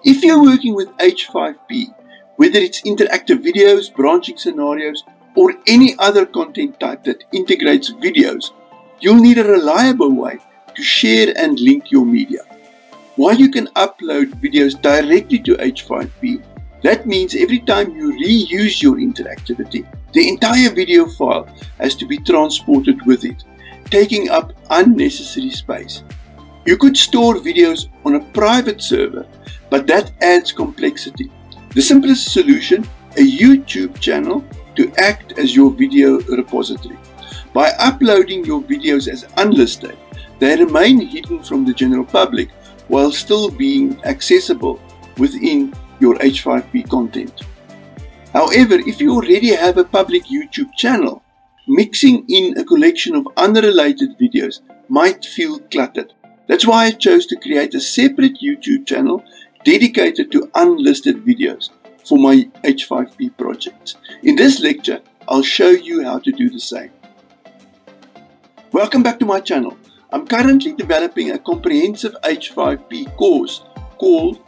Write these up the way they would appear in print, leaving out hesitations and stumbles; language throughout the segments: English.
If you're working with H5P, whether it's interactive videos, branching scenarios, or any other content type that integrates videos, you'll need a reliable way to share and link your media. While you can upload videos directly to H5P, that means every time you reuse your interactivity, the entire video file has to be transported with it, taking up unnecessary space. You could store videos on a private server, but that adds complexity. The simplest solution, a YouTube channel to act as your video repository. By uploading your videos as unlisted, they remain hidden from the general public while still being accessible within your H5P content. However, if you already have a public YouTube channel, mixing in a collection of unrelated videos might feel cluttered. That's why I chose to create a separate YouTube channel dedicated to unlisted videos for my H5P projects. In this lecture, I'll show you how to do the same. Welcome back to my channel. I'm currently developing a comprehensive H5P course called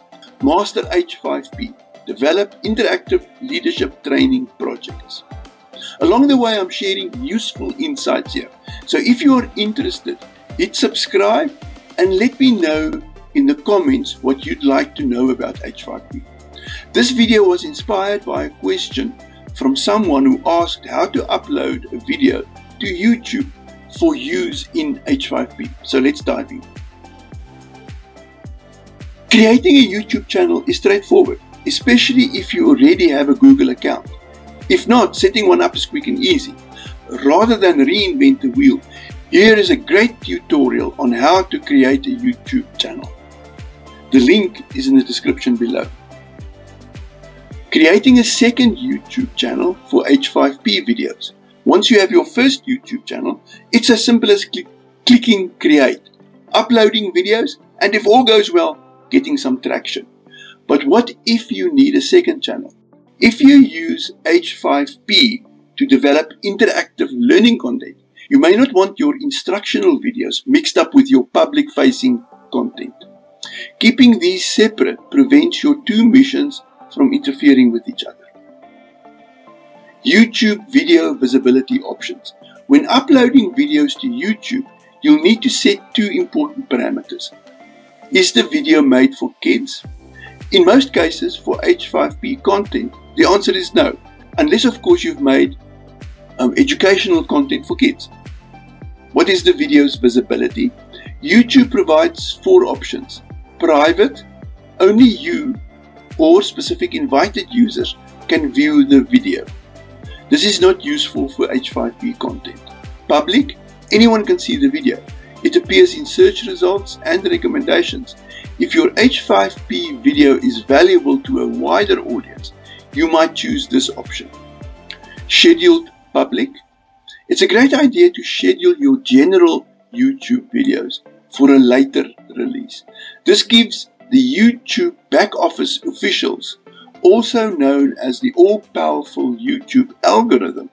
Master H5P, Develop Interactive Leadership Training Projects. Along the way, I'm sharing useful insights here. So if you are interested, hit subscribe and let me know in the comments what you'd like to know about H5P. This video was inspired by a question from someone who asked how to upload a video to YouTube for use in H5P. So let's dive in. Creating a YouTube channel is straightforward, especially if you already have a Google account. If not, setting one up is quick and easy. Rather than reinvent the wheel, here is a great tutorial on how to create a YouTube channel. The link is in the description below. Creating a second YouTube channel for H5P videos. Once you have your first YouTube channel, it's as simple as clicking create, uploading videos, and if all goes well, getting some traction. But what if you need a second channel? If you use H5P to develop interactive learning content, you may not want your instructional videos mixed up with your public-facing content. Keeping these separate prevents your two missions from interfering with each other. YouTube video visibility options. When uploading videos to YouTube, you'll need to set two important parameters. Is the video made for kids? In most cases, for H5P content, the answer is no, unless of course you've made educational content for kids. What is the video's visibility? YouTube provides four options: private, only you or specific invited users can view the video. This is not useful for H5P content. Public, anyone can see the video. It appears in search results and recommendations. If your H5P video is valuable to a wider audience, you might choose this option. Scheduled public. It's a great idea to schedule your general YouTube videos for a later release. This gives the YouTube back office officials, also known as the all-powerful YouTube algorithm,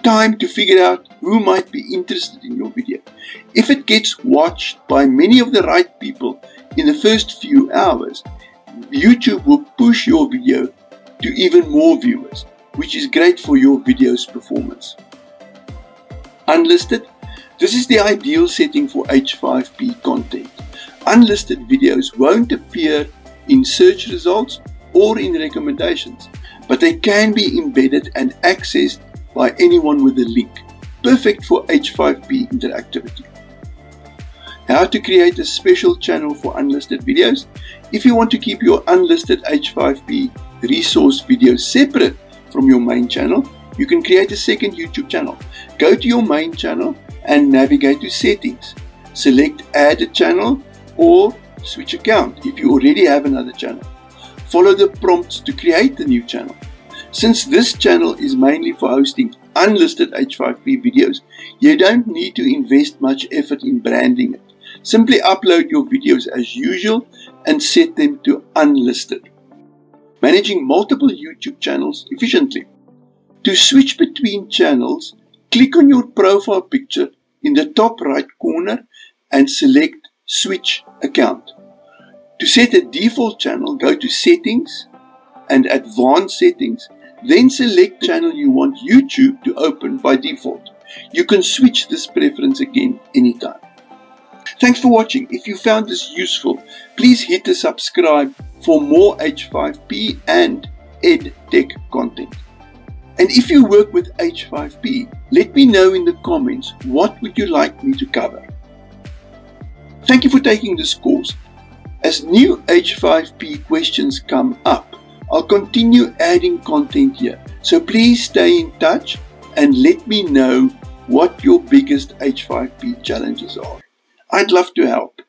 time to figure out who might be interested in your video. If it gets watched by many of the right people in the first few hours, YouTube will push your video to even more viewers, which is great for your video's performance. Unlisted. This is the ideal setting for H5P content. Unlisted videos won't appear in search results or in recommendations, but they can be embedded and accessed by anyone with a link. Perfect for H5P interactivity. How to create a special channel for unlisted videos. If you want to keep your unlisted H5P resource videos separate from your main channel, you can create a second YouTube channel. Go to your main channel and navigate to settings. Select add a channel or switch account if you already have another channel. Follow the prompts to create the new channel. Since this channel is mainly for hosting unlisted H5P videos, you don't need to invest much effort in branding it. Simply upload your videos as usual and set them to unlisted. Managing multiple YouTube channels efficiently. To switch between channels, click on your profile picture in the top right corner and select Switch Account. To To set a default channel, go to Settings and Advanced Settings, then select the channel you want YouTube to open by default. You can switch this preference again anytime. Thanks for watching. If you found this useful, please hit the subscribe for more H5P and EdTech content. And if you work with H5P, let me know in the comments what would you like me to cover. Thank you for taking this course. As new H5P questions come up, I'll continue adding content here. So please stay in touch and let me know what your biggest H5P challenges are. I'd love to help.